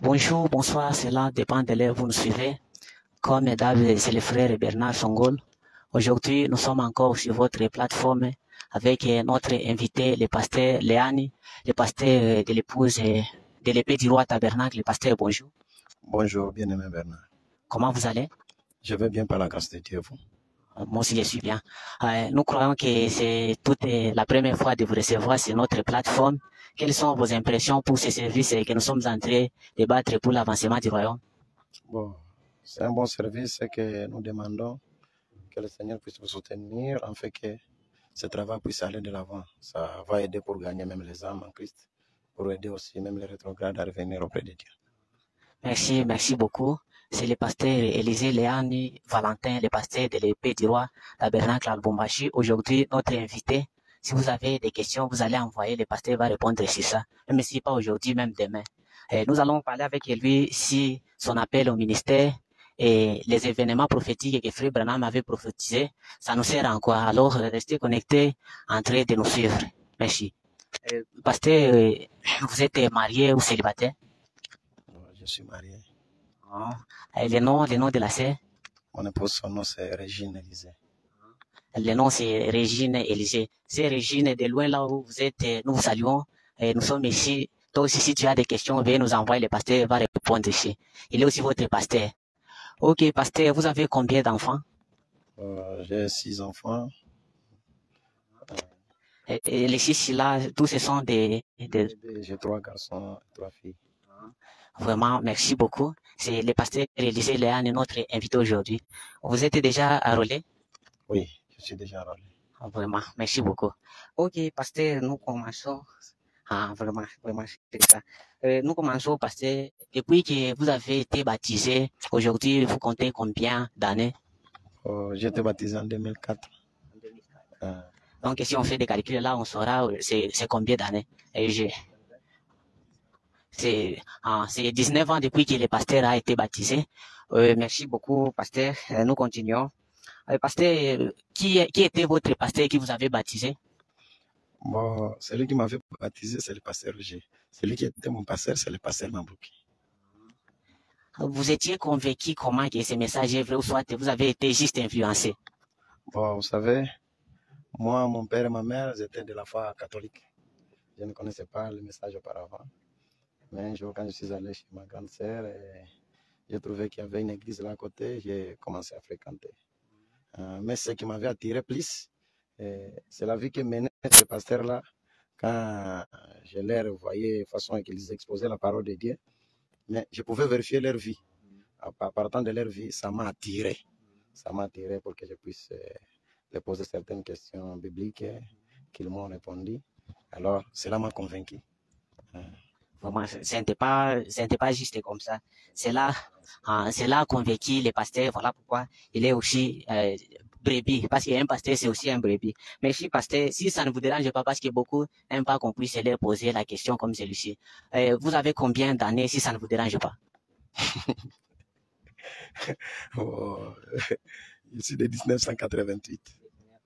Bonjour, bonsoir, cela dépend de l'heure où vous nous suivez. Comme mesdames, c'est le frère Bernard Songol. Aujourd'hui, nous sommes encore sur votre plateforme avec notre invité, le pasteur Léani, le pasteur de l'épouse de l'épée du roi tabernacle. Le pasteur, bonjour. Bonjour, bien-aimé Bernard. Comment vous allez? Je vais bien par la grâce de Dieu, vous. Moi aussi, je suis bien. Nous croyons que c'est toute la première fois de vous recevoir sur notre plateforme. Quelles sont vos impressions pour ce service que nous sommes en train de battre pour l'avancement du royaume? Bon, c'est un bon service que nous demandons que le Seigneur puisse vous soutenir afin que ce travail puisse aller de l'avant. Ça va aider pour gagner même les âmes en Christ, pour aider aussi même les rétrogrades à revenir auprès de Dieu. Merci beaucoup. C'est le pasteur Élisée Léani Valentin, le pasteur de l'épée du roi Tabernacle à Lubumbashi. Aujourd'hui, notre invité. Si vous avez des questions, vous allez envoyer, le pasteur va répondre sur ça. Même si pas aujourd'hui, même demain. Nous allons parler avec lui si son appel au ministère et les événements prophétiques que Frère Branham avait prophétisés, ça nous sert en quoi? Alors, restez connectés en train de nous suivre. Merci. Pasteur, vous êtes marié ou célibataire? Je suis marié. Le nom de la sœur? Mon épouse, son nom c'est Régine Élisée. Le nom c'est Régine Élisée. C'est Régine, de loin là où vous êtes, nous vous saluons. Nous sommes ici. Toi aussi, si tu as des questions, veuillez nous envoyer. Le pasteur va répondre ici. Il est aussi votre pasteur. Ok, pasteur, vous avez combien d'enfants? J'ai 6 enfants. Et les 6 là, tous ce sont J'ai 3 garçons, 3 filles. Vraiment, merci beaucoup. C'est le pasteur Élisée Léane, notre invité aujourd'hui. Vous êtes déjà enrôlé? Oui, je suis déjà enrôlé. Vraiment, merci beaucoup. Ok, pasteur, nous commençons. Vraiment, c'est ça. Nous commençons, pasteur. Depuis que vous avez été baptisé, aujourd'hui, vous comptez combien d'années? J'ai été baptisé en 2004. Donc, si on fait des calculs là, on saura c'est combien d'années. C'est 19 ans depuis que le pasteur a été baptisé. Merci beaucoup, pasteur. Nous continuons. Pasteur, qui était votre pasteur qui vous avait baptisé? Bon, celui qui m'avait baptisé, c'est le pasteur Roger. Celui qui était mon pasteur, c'est le pasteur Mambouki. Vous étiez convaincu comment que ce message est vrai ou soit vous avez été juste influencé? Bon, vous savez, moi, mon père et ma mère, ils étaient de la foi catholique. Je ne connaissais pas le message auparavant. Mais un jour, quand je suis allé chez ma grande sœur, j'ai trouvé qu'il y avait une église là à côté, j'ai commencé à fréquenter. Mais ce qui m'avait attiré plus, c'est la vie que menait ce pasteur-là. Quand je les voyais, de façon qu'ils exposaient la parole de Dieu, mais je pouvais vérifier leur vie. En partant de leur vie, ça m'a attiré. Ça m'a attiré pour que je puisse leur poser certaines questions bibliques qu'ils m'ont répondu. Alors, cela m'a convaincu. Vraiment, ce n'était pas juste comme ça. Cela a convaincu les pasteurs. Voilà pourquoi il est aussi brebis. Parce qu'un pasteur, c'est aussi un brebis. Mais si pasteur, si ça ne vous dérange pas, parce que beaucoup n'aiment pas qu'on puisse leur poser la question comme celui-ci. Vous avez combien d'années si ça ne vous dérange pas? Je suis de 1988.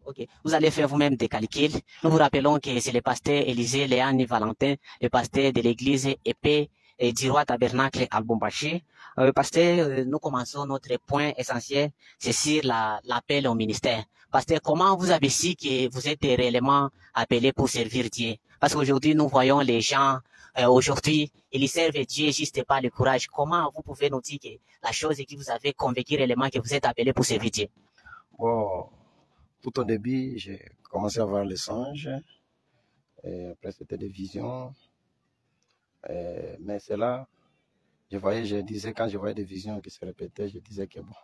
Ok, vous allez faire vous-même des calculs. Nous vous rappelons que c'est le pasteur Élisée Léane Valentin, le pasteur de l'église épée et du roi tabernacle à Lubumbashi. Pasteur, nous commençons notre point essentiel, c'est sur l'appel au ministère. Pasteur, comment vous avez su que vous êtes réellement appelé pour servir Dieu? Parce qu'aujourd'hui, nous voyons les gens, aujourd'hui, ils servent Dieu juste par le courage. Comment vous pouvez nous dire que la chose qui vous avait convaincu réellement que vous êtes appelé pour servir Dieu? Bon, tout au début, j'ai commencé à voir les songes. Et après, c'était des visions. Mais c'est là, je disais, quand je voyais des visions qui se répétaient, je disais que bon,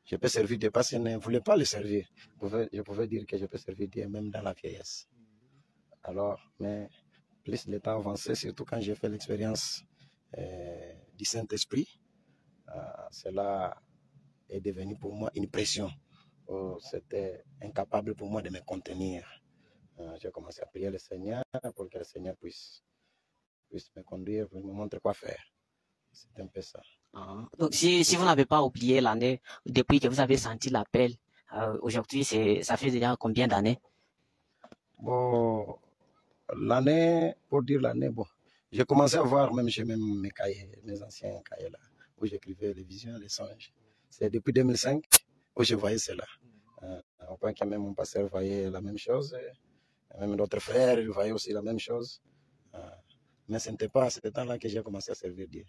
je peux servir Dieu parce que je ne voulais pas le servir. Je pouvais dire que je peux servir Dieu même dans la vieillesse. Alors, mais plus le temps avançait, surtout quand j'ai fait l'expérience du Saint-Esprit, cela est devenu pour moi une pression. C'était incapable pour moi de me contenir. J'ai commencé à prier le Seigneur pour que le Seigneur puisse me conduire, me montrer quoi faire. C'est un peu ça. Donc, si vous n'avez pas oublié l'année depuis que vous avez senti l'appel, aujourd'hui, ça fait déjà combien d'années? Bon, l'année, pour dire l'année, bon, J'ai commencé à voir, même j'ai même mes cahiers, mes anciens cahiers là, où j'écrivais les visions, les songes. C'est depuis 2005 où je voyais cela. Au point que même mon pasteur voyait la même chose, même d'autres frères, ils voyaient aussi la même chose. Mais ce n'était pas à ce temps-là que j'ai commencé à servir Dieu.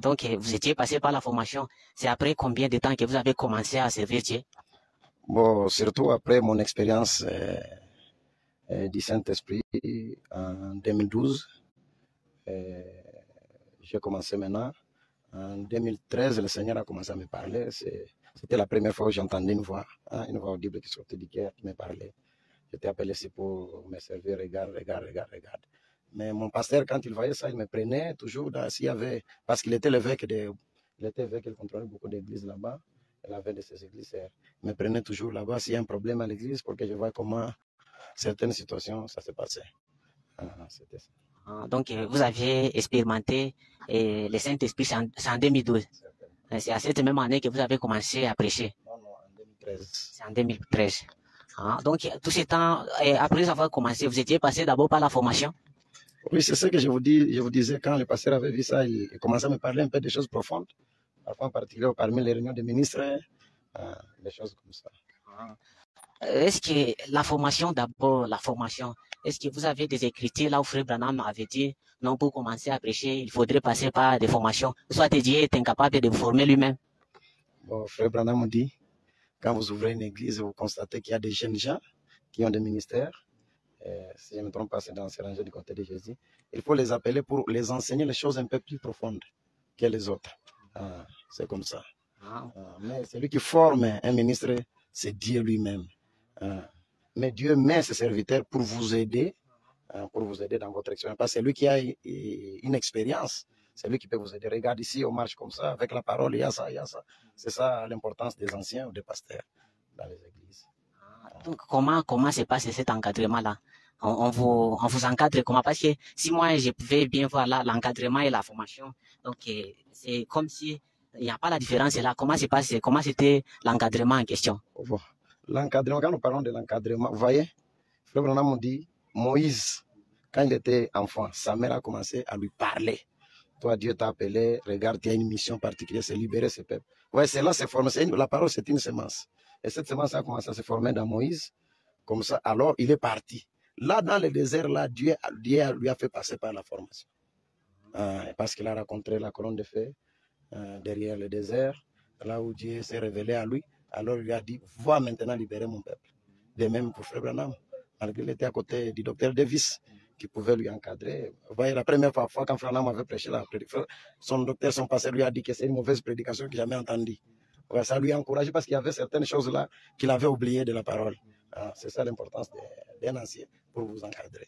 Donc, vous étiez passé par la formation. C'est après combien de temps que vous avez commencé à servir Dieu? Bon, surtout après mon expérience du Saint-Esprit en 2012. J'ai commencé maintenant. En 2013, le Seigneur a commencé à me parler. C'était la première fois que j'entendais une voix audible qui sortait du cœur, qui me parlait. J'étais appelé ici pour me servir, regarde. Mais mon pasteur, quand il voyait ça, il me prenait toujours s'il y avait, parce qu'il était l'évêque, il contrôlait beaucoup d'églises là-bas. Il avait de ces églises. Il me prenait toujours là-bas s'il y a un problème à l'église pour que je voie comment certaines situations, ça se passait. C'était ça. Donc, vous aviez expérimenté le Saint-Esprit, c'est en 2012. C'est à cette même année que vous avez commencé à prêcher. Non, en 2013. C'est en 2013. Donc, tout ce temps, après avoir commencé, vous étiez passé d'abord par la formation? Oui, c'est ce que je vous disais quand le pasteur avait vu ça, il commençait à me parler un peu des choses profondes, parfois en particulier parmi les réunions des ministres, des choses comme ça. Est-ce que la formation, d'abord, est-ce que vous avez des écritures là où Frère Branham avait dit, non, pour commencer à prêcher, il faudrait passer par des formations, soit Dieu est incapable de vous former lui-même? Bon, Frère Branham dit, quand vous ouvrez une église, vous constatez qu'il y a des jeunes gens qui ont des ministères. Si je ne me trompe pas, c'est dans ces rangées du côté de Jésus. Il faut les appeler pour les enseigner les choses un peu plus profondes que les autres. C'est comme ça. Mais celui qui forme un ministre, c'est Dieu lui-même. Mais Dieu met ses serviteurs pour vous aider dans votre expérience. Parce que c'est lui qui a une expérience. C'est lui qui peut vous aider. Regarde ici, on marche comme ça, avec la parole, il y a ça, il y a ça. C'est ça l'importance des anciens ou des pasteurs dans les églises. Donc, comment se passe cet encadrement-là? On vous encadre comment? Parce que si moi, je pouvais bien voir là l'encadrement et la formation, donc c'est comme si il n'y a pas la différence là. Comment c'était l'encadrement en question? Bon. L'encadrement, quand nous parlons de l'encadrement, vous voyez, Frère Branham dit, Moïse, quand il était enfant, sa mère a commencé à lui parler. Toi, Dieu t'a appelé, regarde, il y a une mission particulière, c'est libérer ce peuple. Ouais, c'est là, c'est formé. La parole, c'est une semence. Et cette semence a commencé à se former dans Moïse. Comme ça, alors il est parti. Là, dans le désert, là, Dieu lui a fait passer par la formation. Parce qu'il a rencontré la colonne de feu derrière le désert, là où Dieu s'est révélé à lui. Alors il lui a dit, va maintenant libérer mon peuple. De même pour Frère Branham, malgré qu'il était à côté du docteur Davis, qui pouvait lui encadrer. Vous voyez, la première fois quand Frère Branham avait prêché la prédication, son pasteur lui a dit que c'est une mauvaise prédication qu'il n'a jamais entendue. Ouais, ça lui a encouragé parce qu'il y avait certaines choses là qu'il avait oubliées de la parole. C'est ça l'importance d'un ancien pour vous encadrer.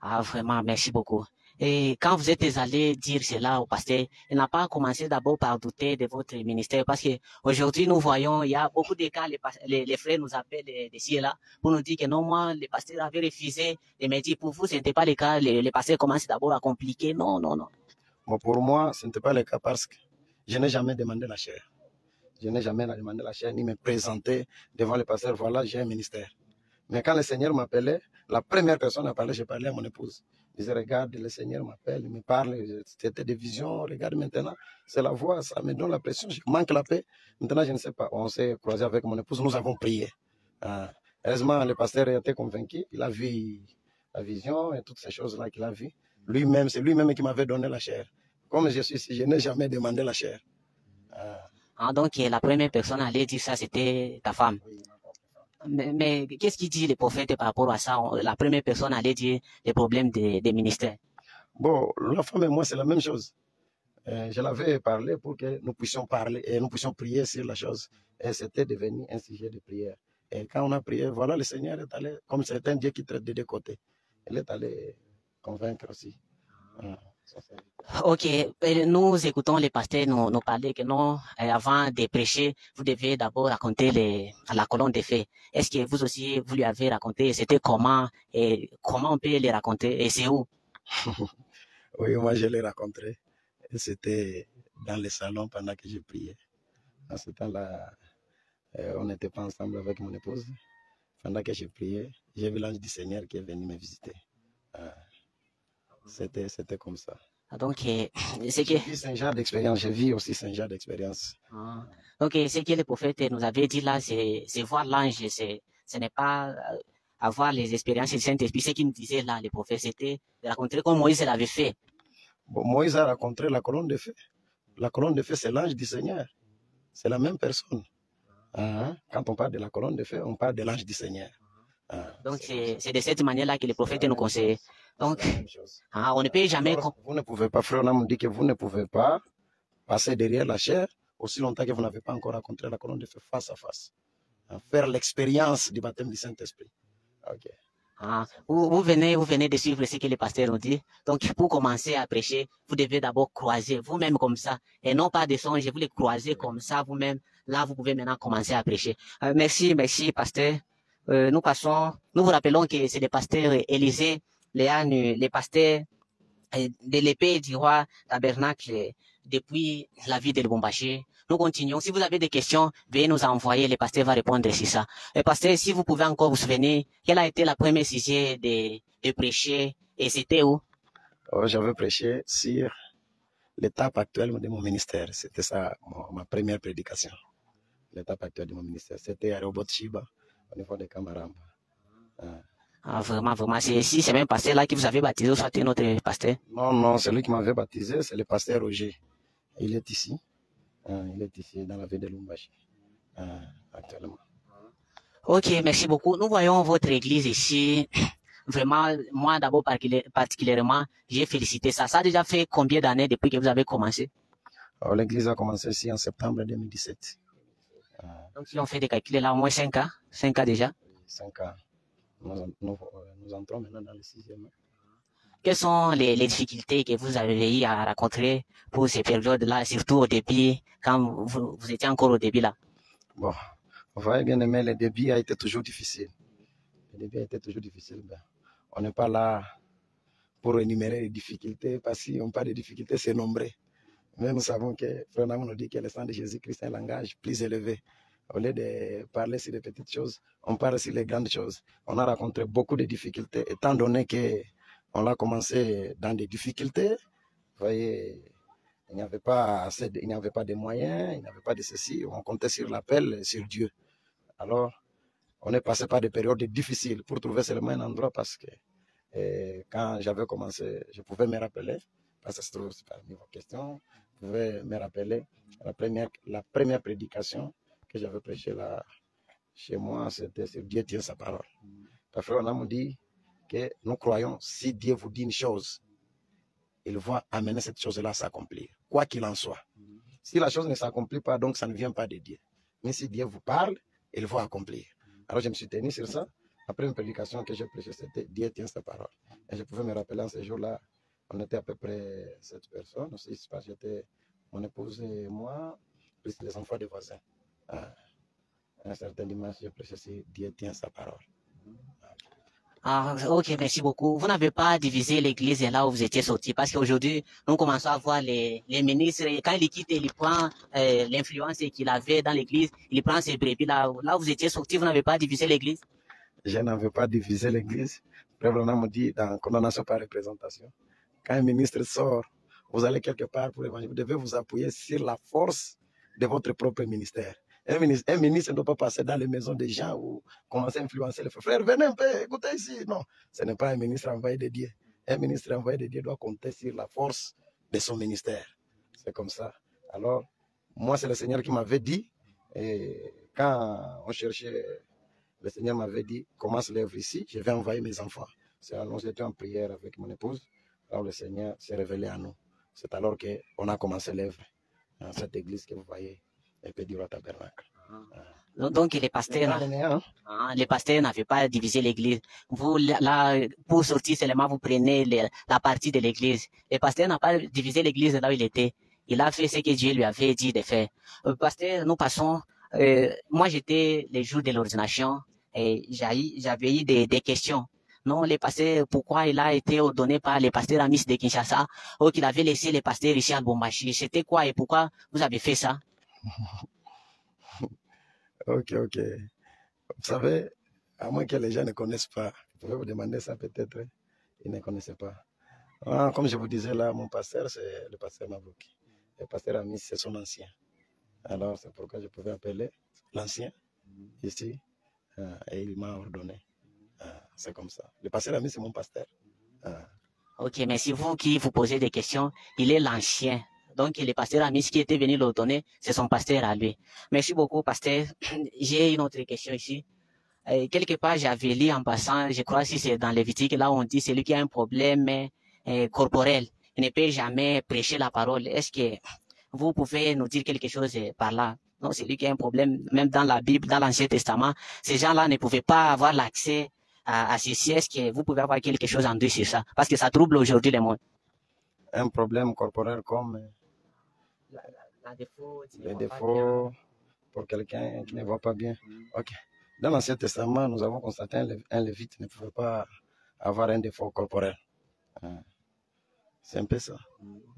Vraiment, merci beaucoup. Et quand vous êtes allé dire cela au pasteur, il n'a pas commencé d'abord par douter de votre ministère parce que aujourd'hui nous voyons, il y a beaucoup de cas, les frères nous appellent d'ici et là pour nous dire que non, moi, le pasteur avait refusé de me dire pour vous, ce n'était pas le cas, le pasteur commence d'abord à compliquer. Non. Bon, pour moi, ce n'était pas le cas parce que je n'ai jamais demandé la chair. Je n'ai jamais demandé la chair ni me présenter devant le pasteur, voilà, j'ai un ministère. Mais quand le Seigneur m'appelait, la première personne à parler, j'ai parlé à mon épouse. Je disais, regarde, le Seigneur m'appelle, il me parle, c'était des visions, regarde maintenant, c'est la voix, ça me donne la pression, je manque la paix. Maintenant, je ne sais pas, on s'est croisé avec mon épouse, nous avons prié. Heureusement, le pasteur a été convaincu, il a vu la vision et toutes ces choses-là qu'il a vues. Lui-même, c'est lui-même qui m'avait donné la chair. Comme je suis ici, je n'ai jamais demandé la chair. Donc, la première personne à aller dire ça, c'était ta femme. Oui. Mais qu'est-ce qu'il dit le prophète par rapport à ça? La première personne allait dire les problèmes des ministères. Bon, la femme et moi, c'est la même chose. Je l'avais parlé pour que nous puissions parler et nous puissions prier sur la chose. Et c'était devenu un sujet de prière. Et quand on a prié, voilà, le Seigneur est allé, comme c'est un Dieu qui traite des deux côtés, il est allé convaincre aussi. Ok, nous écoutons les pasteurs nous parler que non, avant de prêcher, vous devez d'abord raconter la colonne des faits. Est-ce que vous aussi, vous lui avez raconté, c'était comment, et comment on peut les raconter, et c'est où? Oui, moi je l'ai rencontré. C'était dans le salon pendant que je priais. À ce temps-là, on n'était pas ensemble avec mon épouse. Pendant que je priais, j'ai vu l'ange du Seigneur qui est venu me visiter. C'était comme ça. Donc, c'est que... J'ai vu Saint-Jean d'expérience, j'ai vu aussi Saint-Jean d'expérience. Donc, ce que le prophète nous avait dit là, c'est voir l'ange, ce n'est pas avoir les expériences du Saint-Esprit. Ce qu'il nous disait là, le prophète, c'était de raconter comme Moïse l'avait fait. Bon, Moïse a rencontré la colonne de feu. La colonne de feu, c'est l'ange du Seigneur. C'est la même personne. Quand on parle de la colonne de feu, on parle de l'ange du Seigneur. Donc, c'est de cette manière-là que le prophète nous conseille. Donc, on ne peut jamais... Alors, vous ne pouvez pas, frère, on me dit que vous ne pouvez pas passer derrière la chair aussi longtemps que vous n'avez pas encore rencontré la colonne de feu face à face. Faire l'expérience du baptême du Saint-Esprit. Ok. Vous venez de suivre ce que le pasteur nous dit. Donc, pour commencer à prêcher, vous devez d'abord croiser vous-même comme ça, et non pas des songes, vous les croisez comme ça vous-même. Là, vous pouvez maintenant commencer à prêcher. Merci, pasteur. Nous vous rappelons que c'est le pasteur Élisée Léane, le pasteur de l'épée du roi Tabernacle depuis la ville de Lubumbashi. Nous continuons. Si vous avez des questions, veuillez nous envoyer. Le pasteur va répondre sur ça. Pasteur, si vous pouvez encore vous souvenir, quel a été la première sujet de prêcher et c'était où? J'avais prêché sur l'étape actuelle de mon ministère. C'était ça, ma première prédication. L'étape actuelle de mon ministère. C'était à Robot Shiba, au niveau de Kamaramba. Vraiment. C'est même pasteur là qui vous avez baptisé ou soit notre pasteur? Non, c'est lui qui m'avait baptisé, c'est le pasteur Roger. Il est ici. Il est ici dans la ville de Lubumbashi, actuellement. Ok, merci beaucoup. Nous voyons votre église ici. Vraiment, moi d'abord particulièrement, j'ai félicité ça. Ça a déjà fait combien d'années depuis que vous avez commencé? L'église a commencé ici en septembre 2017. Donc si on fait des calculs là, au moins 5 ans. 5 ans déjà. 5 ans. Nous entrons maintenant dans le 6e. Quelles sont les difficultés que vous avez eu à rencontrer pour ces périodes-là, surtout au début, quand vous étiez encore au début là? Bon, vous voyez bien aimé, le début a été toujours difficile. Le début a été toujours difficile. Ben, on n'est pas là pour énumérer les difficultés, parce que si on parle de difficultés, c'est nombreux. Mais nous savons que Frère Nam nous dit que le sang de Jésus-Christ est un langage plus élevé. Au lieu de parler sur les petites choses, on parle sur les grandes choses. On a rencontré beaucoup de difficultés, étant donné qu'on a commencé dans des difficultés. Vous voyez, il n'y avait pas de moyens, il n'y avait pas de ceci. On comptait sur l'appel, sur Dieu. Alors, on est passé par des périodes difficiles pour trouver seulement un endroit parce que quand j'avais commencé, je pouvais me rappeler, parce que se trouve parmi vos questions, je pouvais me rappeler la première prédication que j'avais prêchée là chez moi, c'était sur Dieu tient sa parole. Parfois, on a me dit que nous croyons, si Dieu vous dit une chose, il va amener cette chose-là à s'accomplir, quoi qu'il en soit. Si la chose ne s'accomplit pas, donc ça ne vient pas de Dieu. Mais si Dieu vous parle, il va accomplir. Alors je me suis tenu sur ça. Après une prédication que j'ai prêchée, c'était Dieu tient sa parole. Et je pouvais me rappeler en ce jour-là, on était à peu près 7 personnes. J'étais mon épouse et moi, plus les enfants des voisins. Un certain dimanche, j'ai prêché sur Dieu tient sa parole. Ok, merci beaucoup. Vous n'avez pas divisé l'église là où vous étiez sorti parce qu'aujourd'hui, nous commençons à voir les ministres. Et quand il quitte, il prend l'influence qu'il avait dans l'église, il prend ses brebis là où vous étiez sorti. Vous n'avez pas divisé l'église? Je n'avais pas divisé l'église. Frère Branham me dit dans condamnation par représentation, quand un ministre sort, vous allez quelque part pour l'évangile, vous devez vous appuyer sur la force de votre propre ministère. Un ministre ne doit pas passer dans les maisons des gens ou commencer à influencer les frères. Venez un peu, écoutez ici. Non, ce n'est pas un ministre envoyé de Dieu. Un ministre envoyé de Dieu doit compter sur la force de son ministère. C'est comme ça. Alors, moi, c'est le Seigneur qui m'avait dit, et quand on cherchait, le Seigneur m'avait dit, commence l'œuvre ici, je vais envoyer mes enfants. Nous étions en prière avec mon épouse, alors le Seigneur s'est révélé à nous. C'est alors qu'on a commencé l'œuvre dans cette église que vous voyez, l'épée du roi Tabernacle. Donc les pasteurs n'avaient pas divisé l'église. Vous, là, pour sortir seulement, vous prenez la partie de l'église. Le pasteur n'a pas divisé l'église là où il était. Il a fait ce que Dieu lui avait dit de faire. Pasteur, nous passons. Moi, j'étais les jours de l'ordination et j'avais eu des questions. Non, les pasteurs, pourquoi il a été ordonné par les pasteurs amis de Kinshasa ou qu'il avait laissé les pasteurs ici à Lubumbashi? C'était quoi et pourquoi vous avez fait ça? Ok. Vous savez, à moins que les gens ne connaissent pas, vous pouvez vous demander ça peut-être, ils ne connaissaient pas. Comme je vous disais là, mon pasteur, c'est le pasteur Mabouki. Le pasteur Amis, c'est son ancien. Alors, c'est pourquoi je pouvais appeler l'ancien ici. Et il m'a ordonné. C'est comme ça. Le pasteur Amis, c'est mon pasteur. Ok, mais si vous qui vous posez des questions, il est l'ancien. Donc, le pasteur Amis qui était venu le donner, c'est son pasteur à lui. Merci beaucoup, pasteur. J'ai une autre question ici. Quelque part, j'avais lu en passant, je crois que c'est dans Lévitique, là où on dit celui qui a un problème corporel, il ne peut jamais prêcher la parole. Est-ce que vous pouvez nous dire quelque chose par là? Non, celui qui a un problème, même dans la Bible, dans l'Ancien Testament, ces gens-là ne pouvaient pas avoir l'accès à ceci. Est-ce que vous pouvez avoir quelque chose en deux sur ça? Parce que ça trouble aujourd'hui le monde. Un problème corporel comme les défauts pour quelqu'un qui ne voit pas bien. Ok. Dans l'Ancien Testament, nous avons constaté un lévite ne pouvait pas avoir un défaut corporel. C'est un peu ça.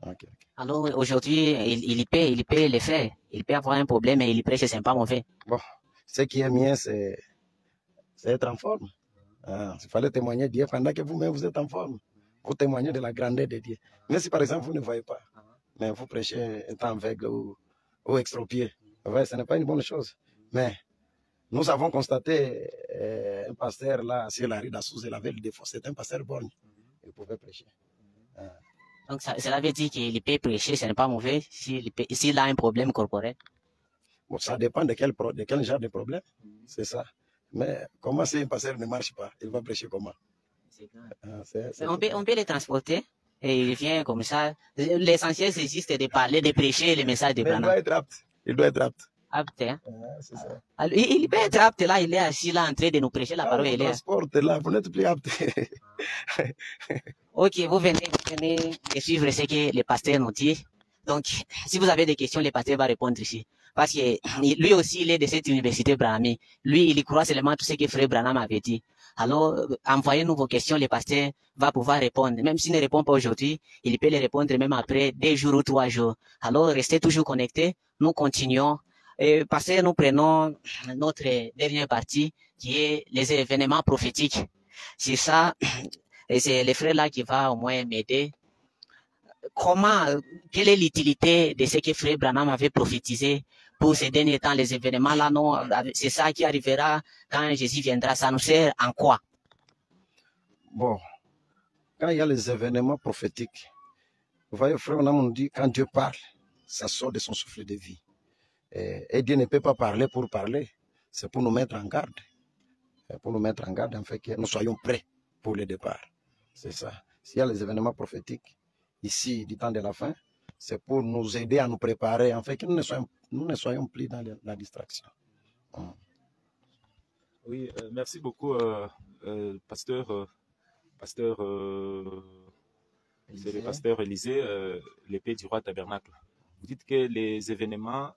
Okay. Alors aujourd'hui, il peut le faire. Il peut avoir un problème et il prêche, c'est pas mauvais. Bon, ce qui est mieux, c'est être en forme. Il fallait témoigner de Dieu pendant que vous-même vous êtes en forme. Vous témoignez de la grandeur de Dieu. Mais si par exemple vous ne voyez pas, mais vous prêchez étant aveugle ou extropié, ce n'est pas une bonne chose. Mais nous avons constaté un pasteur là, sur la rue d'Assous, il avait le défaut, c'est un pasteur borgne. Il pouvait prêcher. Donc cela veut dire qu'il peut prêcher, ce n'est pas mauvais s'il a un problème corporel. Bon, ça dépend de quel genre de problème. C'est ça. Mais comment si un pasteur ne marche pas, il va prêcher comment? On peut les transporter et il vient comme ça. L'essentiel, c'est juste de parler, de prêcher le message de Branham. Il doit être apte. Il doit être apte. Apte, hein? C'est ça. Alors, il peut être apte là, il est assis là en train de nous prêcher la parole. Vous transportez là, vous n'êtes plus apte. Ok, vous venez de suivre ce que le pasteur nous dit. Donc, si vous avez des questions, le pasteur va répondre ici. Parce que lui aussi, il est de cette université Brahmi. Lui, il croit seulement tout ce que Frère Branham avait dit. Alors, envoyez-nous vos questions, le pasteur va pouvoir répondre. Même s'il ne répond pas aujourd'hui, il peut les répondre même après 2 jours ou 3 jours. Alors, restez toujours connectés. Nous continuons. Et pasteur, nous prenons notre dernière partie qui est les événements prophétiques. C'est ça. Et c'est le frère là qui va au moins m'aider. Quelle est l'utilité de ce que Frère Branham avait prophétisé pour ces derniers temps, les événements là, non, c'est ça qui arrivera quand Jésus viendra, ça nous sert en quoi? Bon, quand il y a les événements prophétiques, vous voyez, Frère Branham nous dit, quand Dieu parle, ça sort de son souffle de vie. Et Dieu ne peut pas parler pour parler, c'est pour nous mettre en garde. Pour nous mettre en garde, en fait, que nous soyons prêts pour le départ. C'est ça. S'il y a les événements prophétiques, ici, du temps de la fin, c'est pour nous aider à nous préparer, en fait, que nous ne soyons plus dans la distraction. Oui, merci beaucoup, pasteur. C'est le pasteur Élisée, l'épée du roi tabernacle. Vous dites que les événements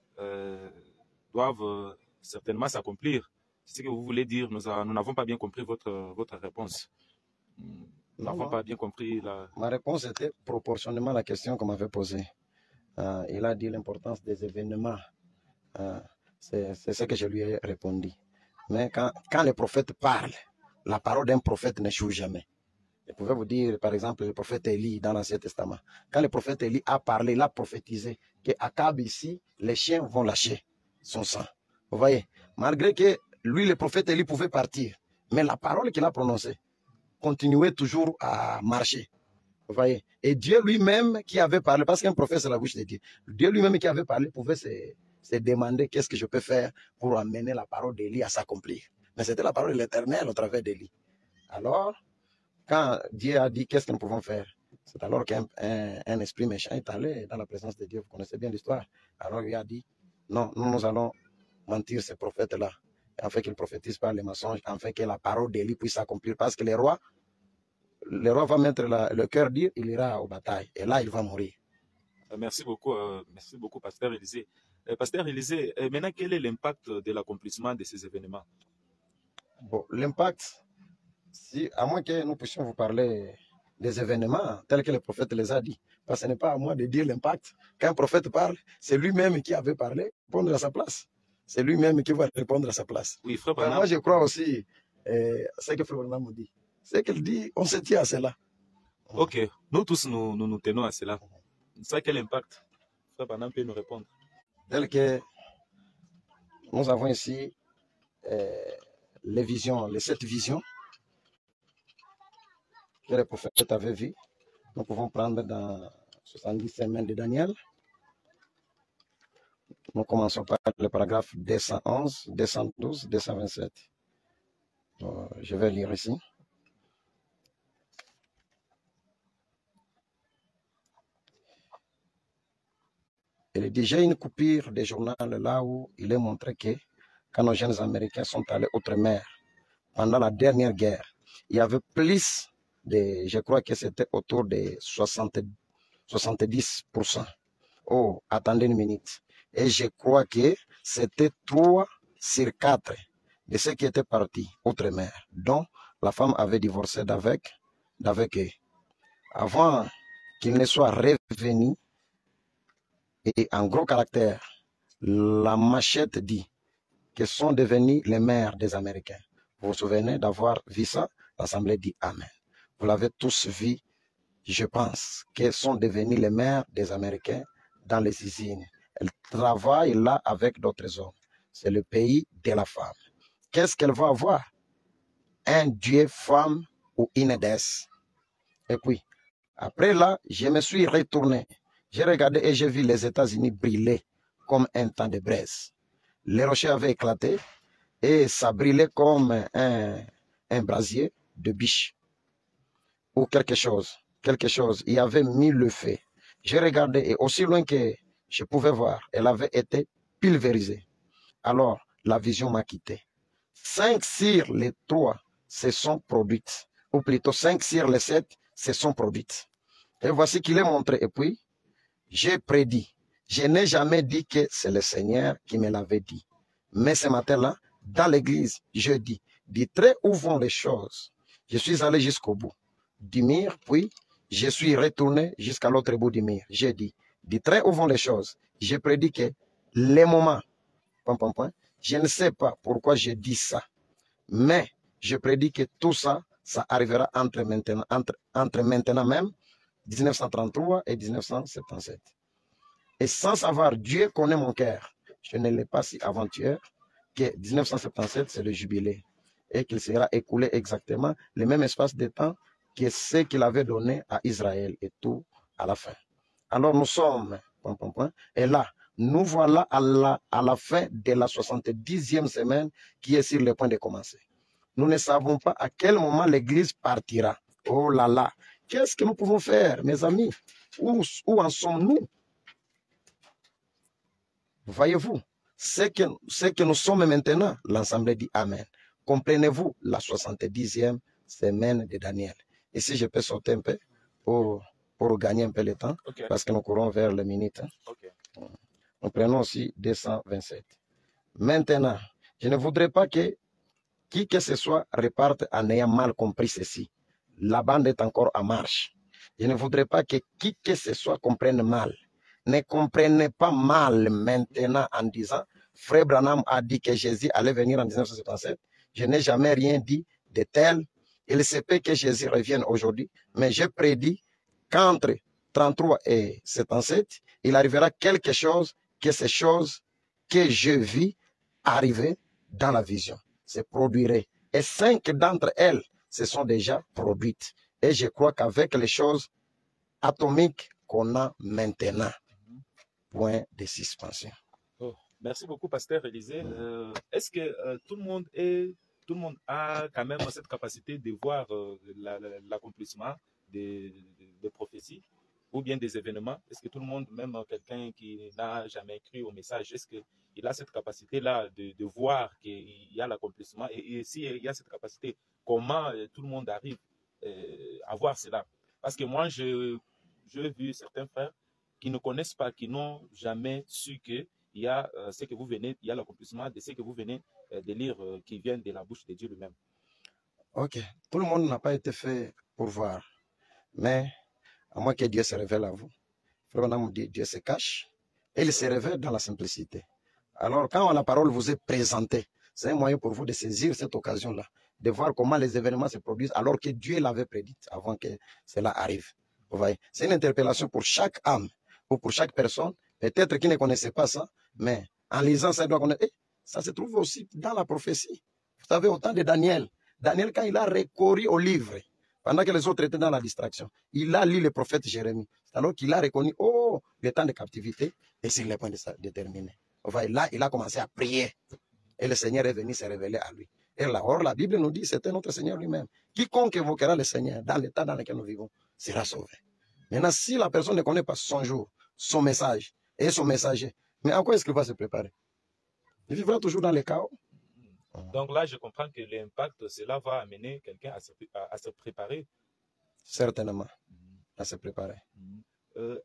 doivent certainement s'accomplir. C'est ce que vous voulez dire. Nous n'avons pas bien compris votre réponse. Nous n'avons pas bien compris la... Ma réponse était proportionnellement à la question qu'on m'avait posée. Il a dit l'importance des événements. C'est ce que je lui ai répondu. Mais quand les prophètes parlent, la parole d'un prophète n'échoue jamais. Je pouvais vous dire, par exemple, le prophète Élie dans l'Ancien Testament. Quand le prophète Élie a parlé, il a prophétisé qu'Akab ici, les chiens vont lâcher son sang. Vous voyez, malgré que lui, le prophète Élie pouvait partir, mais la parole qu'il a prononcée continuait toujours à marcher. Vous voyez, et Dieu lui-même qui avait parlé, parce qu'un prophète c'est la bouche de Dieu, Dieu lui-même qui avait parlé pouvait se demander qu'est-ce que je peux faire pour amener la parole d'Élie à s'accomplir. Mais c'était la parole de l'Éternel au travers d'Élie. Alors, quand Dieu a dit qu'est-ce que nous pouvons faire, c'est alors qu'un esprit méchant est allé dans la présence de Dieu. Vous connaissez bien l'histoire. Alors il a dit, non, nous allons mentir ces prophètes-là, afin qu'ils prophétisent par les mensonges, afin que la parole d'Élie puisse s'accomplir. Parce que le roi va mettre le cœur dur, il ira aux batailles. Et là, il va mourir. Merci beaucoup, pasteur Élisée. Pasteur Élisée, maintenant, quel est l'impact de l'accomplissement de ces événements? Bon, l'impact, à moins que nous puissions vous parler des événements tels que le prophète les a dit, parce que ce n'est pas à moi de dire l'impact. Quand un prophète parle, c'est lui-même qui avait parlé, répondre à sa place. C'est lui-même qui va répondre à sa place. Oui, Frère Branham. Moi, je crois aussi ce que Frère Branham dit. Ce qu'il dit, on se tient à cela. Ok, nous tous, nous tenons à cela. Ça, quel impact? Frère Branham peut nous répondre. Tel que nous avons ici les visions, les 7 visions que le prophète avait vues. Nous pouvons prendre dans 70 semaines de Daniel. Nous commençons par le paragraphe 211, 212, 227. Je vais lire ici. Il est déjà une coupure des journaux là où il est montré que quand nos jeunes Américains sont allés outre-mer pendant la dernière guerre, il y avait plus de, je crois que c'était autour de 70%. Oh, attendez une minute. Et je crois que c'était 3 sur 4 de ceux qui étaient partis outre-mer, dont la femme avait divorcé d'avec eux. Avant qu'ils ne soient revenus, et en gros caractère, la machette dit que sont devenus les maires des Américains. Vous vous souvenez d'avoir vu ça? L'Assemblée dit Amen. Vous l'avez tous vu, je pense, qu'ils sont devenus les maires des Américains dans les usines. Elles travaillent là avec d'autres hommes. C'est le pays de la femme. Qu'est-ce qu'elle va avoir? Un dieu femme ou une déesse. Et puis, après là, je me suis retourné. J'ai regardé et j'ai vu les États-Unis briller comme un temps de braise. Les rochers avaient éclaté et ça brillait comme un brasier de biche ou quelque chose. Il avait mis le feu. J'ai regardé et aussi loin que je pouvais voir, elle avait été pulvérisée. Alors, la vision m'a quitté. 5 sur les 3 se sont produites, ou plutôt 5 sur les 7 se sont produites. Et voici qu'il est montré. Et puis, j'ai prédit. Je n'ai jamais dit que c'est le Seigneur qui me l'avait dit. Mais ce matin-là, dans l'église, je dis, très où vont les choses? Je suis allé jusqu'au bout du mur, puis je suis retourné jusqu'à l'autre bout du mur. J'ai dit, très où vont les choses? J'ai prédit que les moments, je ne sais pas pourquoi je dis ça, mais je prédis que tout ça, ça arrivera entre maintenant même, 1933 et 1977. Et sans savoir, Dieu connaît mon cœur. Je ne l'ai pas si avant-hier que 1977, c'est le jubilé. Et qu'il sera écoulé exactement le même espace de temps que ce qu'il avait donné à Israël et tout à la fin. Alors nous sommes, et là, nous voilà à la fin de la 70e semaine qui est sur le point de commencer. Nous ne savons pas à quel moment l'Église partira. Oh là là, qu'est-ce que nous pouvons faire, mes amis? Où en sommes-nous? Voyez-vous, ce que nous sommes maintenant, l'Assemblée dit Amen. Comprenez-vous la 70e semaine de Daniel? Et si je peux sauter un peu pour gagner un peu le temps, Okay. parce que nous courons vers les minutes. Okay. Nous prenons aussi 227. Maintenant, je ne voudrais pas que qui que ce soit reparte en ayant mal compris ceci. La bande est encore en marche. Je ne voudrais pas que qui que ce soit comprenne mal. Ne comprenez pas mal maintenant en disant, Frère Branham a dit que Jésus allait venir en 1977. Je n'ai jamais rien dit de tel. Il se peut que Jésus revienne aujourd'hui, mais j'ai prédit qu'entre 33 et 77, il arrivera quelque chose, que ces choses que je vis arriver dans la vision se produiraient. Et 5 d'entre elles se sont déjà produites. Et je crois qu'avec les choses atomiques qu'on a maintenant, point de suspension. Oh, merci beaucoup, Pasteur Élisée. Est-ce que tout le monde a quand même cette capacité de voir l'accomplissement des prophéties ou bien des événements? Est-ce que tout le monde, même quelqu'un qui n'a jamais cru au message, est-ce qu'il a cette capacité-là de voir qu'il y a l'accomplissement? Et s'il y a cette capacité, comment tout le monde arrive à voir cela? Parce que moi, j'ai vu certains frères qui ne connaissent pas, qui n'ont jamais su qu'il y a ce que vous venez, il y a l'accomplissement de ce que vous venez de lire qui vient de la bouche de Dieu lui-même. Ok, tout le monde n'a pas été fait pour voir, mais à moins que Dieu se révèle à vous. Frère Branham dit, Dieu se cache et il se révèle dans la simplicité. Alors, quand la parole vous est présentée, c'est un moyen pour vous de saisir cette occasion-là. de voir comment les événements se produisent alors que Dieu l'avait prédit avant que cela arrive. Vous voyez, c'est une interpellation pour chaque âme ou pour chaque personne, peut-être qui ne connaissait pas ça, mais en lisant ça, il doit connaître. Ça se trouve aussi dans la prophétie. Vous savez, au temps de Daniel, Daniel, quand il a recouru au livre, pendant que les autres étaient dans la distraction, il a lu le prophète Jérémie. Alors qu'il a reconnu, oh, le temps de captivité est sur le point de se déterminer. Là, il a commencé à prier. Et le Seigneur est venu se révéler à lui. Et là, or, la Bible nous dit, c'était notre Seigneur lui-même. Quiconque évoquera le Seigneur dans l'état dans lequel nous vivons sera sauvé. Maintenant, si la personne ne connaît pas son jour, son message et son messager, mais à quoi est-ce qu'il va se préparer? Il vivra toujours dans le chaos. Donc là, je comprends que l'impact, cela va amener quelqu'un à se préparer. Certainement, à se préparer.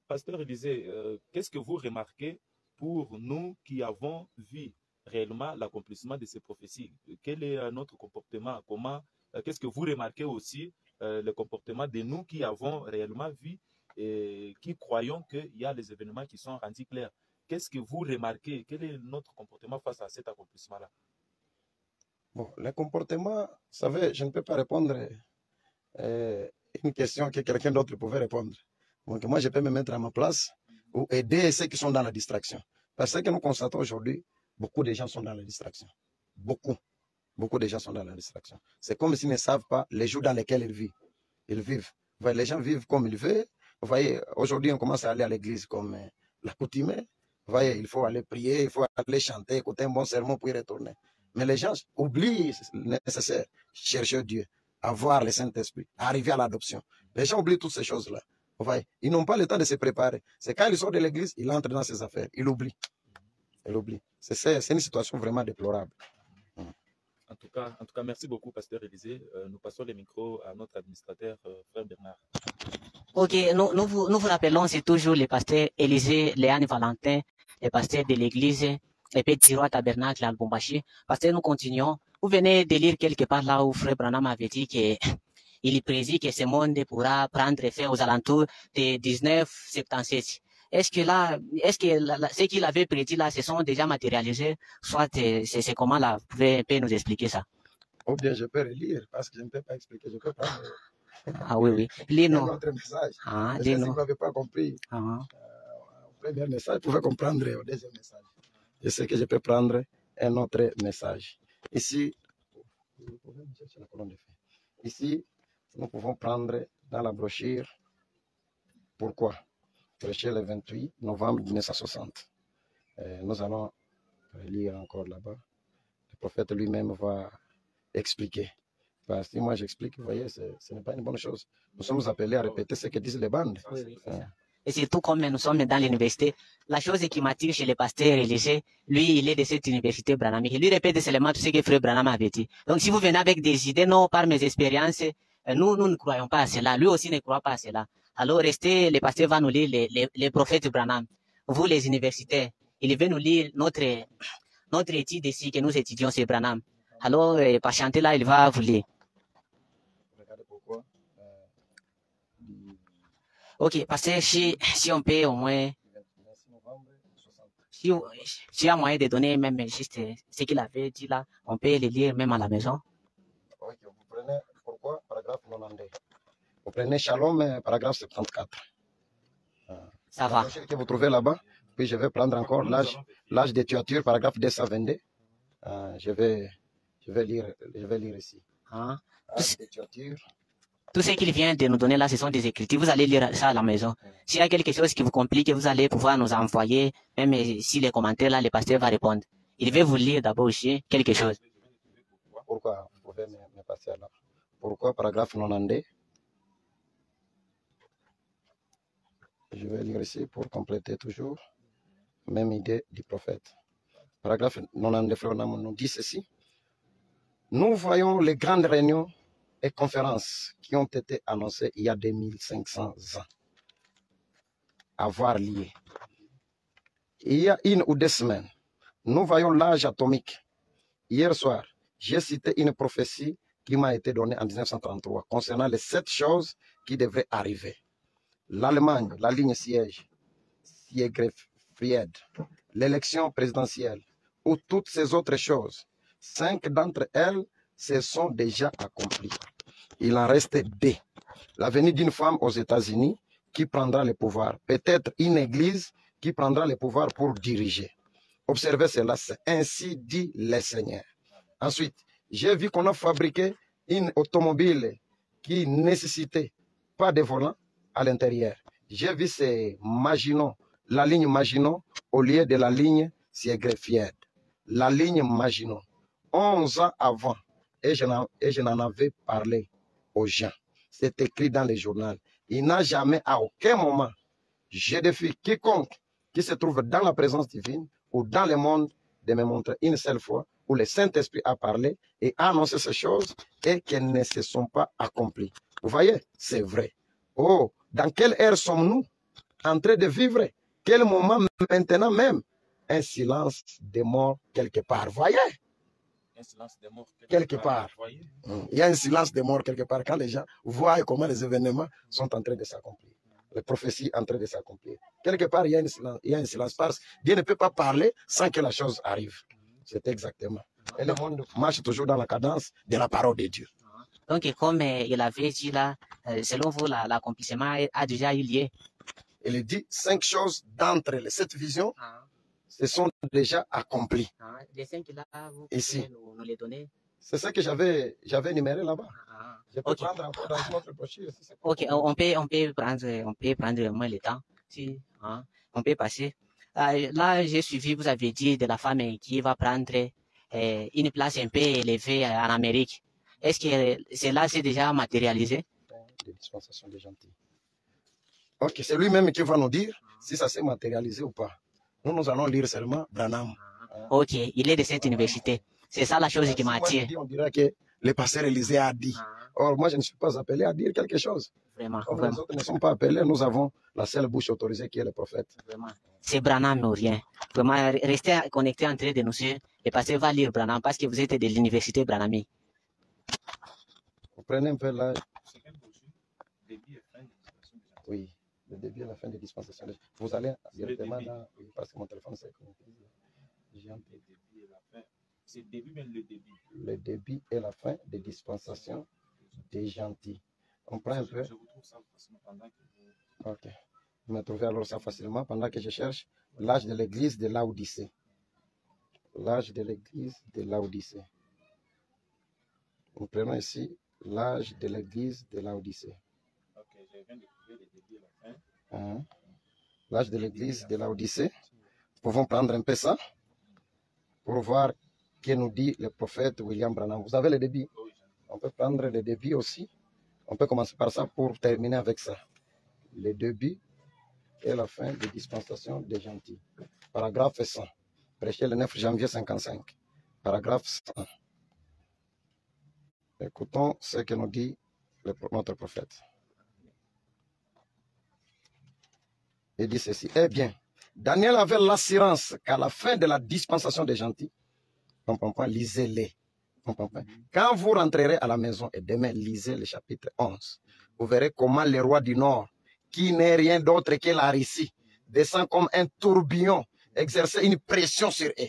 Pasteur Élisée, qu'est-ce que vous remarquez pour nous qui avons vu réellement l'accomplissement de ces prophéties? Quel est notre comportement? Qu'est-ce que vous remarquez aussi le comportement de nous qui avons réellement vu et qui croyons qu'il y a les événements qui sont rendus clairs? Qu'est-ce que vous remarquez? Quel est notre comportement face à cet accomplissement-là? Bon, le comportement, vous savez, je ne peux pas répondre une question que quelqu'un d'autre pouvait répondre. Donc moi, je peux me mettre à ma place ou aider ceux qui sont dans la distraction. Parce que nous constatons aujourd'hui, beaucoup de gens sont dans la distraction. Beaucoup de gens sont dans la distraction. C'est comme s'ils ne savent pas les jours dans lesquels ils vivent. Ils vivent. Vous voyez, les gens vivent comme ils veulent. Vous voyez, aujourd'hui, on commence à aller à l'église comme l'accoutumée. Vous voyez, il faut aller prier, il faut aller chanter, écouter un bon sermon pour y retourner. Mais les gens oublient le nécessaire. Chercher Dieu, avoir le Saint-Esprit, arriver à l'adoption. Les gens oublient toutes ces choses-là. Vous voyez, ils n'ont pas le temps de se préparer. C'est quand ils sortent de l'église, ils entrent dans ses affaires. Ils oublient. C'est une situation vraiment déplorable. En tout cas, merci beaucoup, Pasteur Élisée. Nous passons le micro à notre administrateur, Frère Bernard. Ok, nous vous rappelons, c'est toujours le pasteur Élisée Léane Valentin, le pasteur de l'église Épée du Roi Tabernacle à Lubumbashi. Pasteur, nous continuons. Vous venez de lire quelque part là où Frère Branham avait dit qu'il prédit que ce monde pourra prendre fin aux alentours de 1977. Est-ce que ce qu'il avait prédit là, se sont déjà matérialisés? Soit c'est comment là? Vous pouvez nous expliquer ça? Ou bien je peux relire parce que je ne peux pas expliquer. Je peux prendre. Ah oui. Lis-nous. Notre message. Ah, si vous n'avez pas compris au premier message, vous pouvez comprendre au deuxième message. Je sais que je peux prendre un autre message. Ici, nous pouvons prendre dans la brochure pourquoi prêcher le 28 novembre 1960. Nous allons lire encore là-bas. Le prophète lui-même va expliquer. Parce que si moi j'explique, vous voyez, ce n'est pas une bonne chose. Nous sommes appelés à répéter ce que disent les bandes. Oui. Et surtout, comme nous sommes dans l'université, la chose qui m'attire chez le pasteur Élisée, lui, il est de cette université branhamique. Il lui répète seulement tout ce que Frère Branham avait dit. Donc, si vous venez avec des idées, non, par mes expériences, nous ne croyons pas à cela. Lui aussi ne croit pas à cela. Alors, restez, le pasteur va nous lire les prophètes Branham. Vous, les universitaires, il veut nous lire notre étude ici que nous étudions sur Branham. Alors, patientez là, il va vous lire. Regardez pourquoi. Ok, parce que si on peut au moins, si y a moyen de donner même juste ce qu'il avait dit là, on peut le lire même à la maison. Ok, vous prenez pourquoi, paragraphe 92. Vous prenez Shalom, paragraphe 74. Ça va. Que vous trouvez là-bas, puis je vais prendre encore l'âge de tuature, paragraphe 222. Je vais lire ici. L'âge de tuature. Tout ce qu'il vient de nous donner là, ce sont des écritures. Vous allez lire ça à la maison. S'il y a quelque chose qui vous complique, vous allez pouvoir nous envoyer, même si les commentaires là, le pasteur va répondre. Il va vous lire d'abord aussi quelque chose. Pourquoi? Vous pouvez me passer là. Pourquoi, paragraphe 92. Je vais lire ici pour compléter toujours. Même idée du prophète. Paragraphe 92, frère nous dit ceci. Nous voyons les grandes réunions et conférences qui ont été annoncées il y a 2500 ans avoir lieu. Il y a 1 ou 2 semaines, nous voyons l'âge atomique. Hier soir, j'ai cité une prophétie qui m'a été donnée en 1933 concernant les 7 choses qui devraient arriver. L'Allemagne, la ligne siège, Siegfried, l'élection présidentielle ou toutes ces autres choses. 5 d'entre elles se sont déjà accomplis. Il en reste 2. La venue d'une femme aux États-Unis qui prendra le pouvoir. Peut-être une église qui prendra le pouvoir pour diriger. Observez cela, c'est ainsi dit le Seigneur. Ensuite, j'ai vu qu'on a fabriqué une automobile qui ne nécessitait pas de volant à l'intérieur. J'ai vu ces Maginot, la ligne Maginot au lieu de la ligne Siegfried. La ligne Maginot. 11 ans avant, et je n'en avais parlé aux gens. C'est écrit dans les journaux. Il n'a jamais, à aucun moment, je défie quiconque qui se trouve dans la présence divine ou dans le monde de me montrer une seule fois où le Saint-Esprit a parlé et a annoncé ces choses et qu'elles ne se sont pas accomplies. Vous voyez, c'est vrai. Oh, dans quelle ère sommes-nous en train de vivre? Quel moment maintenant même? Un silence de mort quelque part. Voyez? Un silence de mort Quelque part. Il y a un silence de mort quelque part quand les gens voient comment les événements sont en train de s'accomplir. Les prophéties en train de s'accomplir. Quelque part, il y a un silence. Parce que Dieu ne peut pas parler sans que la chose arrive. C'est exactement. Et le monde marche toujours dans la cadence de la parole de Dieu. Donc, comme il avait dit là, selon vous, l'accomplissement a déjà eu lieu. Il dit 5 choses d'entre les 7 visions se sont déjà accomplies. Les 5 là, vous Ici. pouvez nous les donner. C'est ça que j'avais énuméré là-bas. Je peux Ok. prendre encore dans notre brochure. Si c'est Ok, on peut prendre moins le temps. Si, on peut passer. Là, j'ai suivi, vous avez dit de la femme qui va prendre une place un peu élevée en Amérique. Est-ce que cela s'est déjà matérialisé? des dispensations des gentils. Ok, c'est lui-même qui va nous dire si ça s'est matérialisé ou pas. Nous allons lire seulement Branham. Ok, il est de cette université. C'est ça la chose qui m'attire. On dirait que le pasteur Élisée a dit. Or, moi, je ne suis pas appelé à dire quelque chose. Vraiment, Comme vraiment. les autres ne sont pas appelés, nous avons la seule bouche autorisée qui est le prophète. Vraiment. C'est Branham ou rien. Vraiment, restez connectés entre de nous. Le pasteur va lire Branham parce que vous êtes de l'université Branhami. Vous prenez un peu là. Oui, le début et la fin des dispensations. Vous allez directement là, oui, parce que mon téléphone s'est connecté. C'est le début, mais le début. Le début et la fin des dispensations des gentils. On prend un peu. Je vous trouve ça facilement pendant que vous... Ok. Vous me trouvez alors ça facilement pendant que je cherche l'âge de l'église de Laodicée. L'âge de l'église de Laodicée. Nous prenons ici l'âge de l'église de Laodicée. Ok, je viens de trouver le début et la fin. L'âge de l'église de Laodicée. Nous pouvons prendre un peu ça pour voir ce que nous dit le prophète William Branham. Vous avez le débit? On peut prendre le débit aussi. On peut commencer par ça pour terminer avec ça. Le début et la fin des dispensations des gentils. Paragraphe 100. Prêché le 9 janvier 55. Paragraphe 100. Écoutons ce que nous dit notre prophète. Il dit ceci. Eh bien, Daniel avait l'assurance qu'à la fin de la dispensation des gentils, lisez-les. Quand vous rentrerez à la maison et demain, lisez le chapitre 11, vous verrez comment le roi du Nord, qui n'est rien d'autre que la Russie, descend comme un tourbillon, exercer une pression sur eux.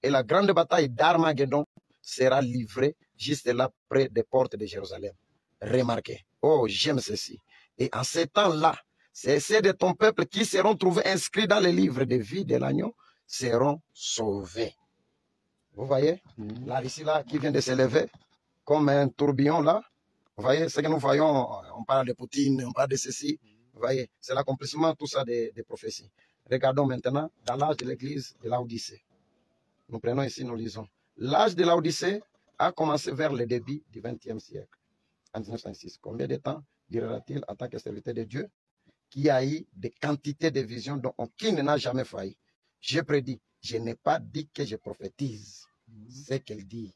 Et la grande bataille d'Armageddon sera livrée juste là près des portes de Jérusalem. Remarquez, oh j'aime ceci. Et en ces temps-là, ceux de ton peuple qui seront trouvés inscrits dans le livre de vie de l'agneau seront sauvés. Vous voyez, là, ici, là, qui vient de s'élever, comme un tourbillon, là. Vous voyez, ce que nous voyons, on parle de Poutine, on parle de ceci. Vous voyez, c'est l'accomplissement, tout ça, des prophéties. Regardons maintenant dans l'âge de l'église de Laodicée. Nous prenons ici, nous lisons. L'âge de Laodicée a commencé vers le début du XXe siècle, en 1906. Combien de temps durera-t-il en tant que serviteur de Dieu qui a eu des quantités de visions dont aucune n'a jamais failli? Je prédis. Je n'ai pas dit que je prophétise ce qu'elle dit,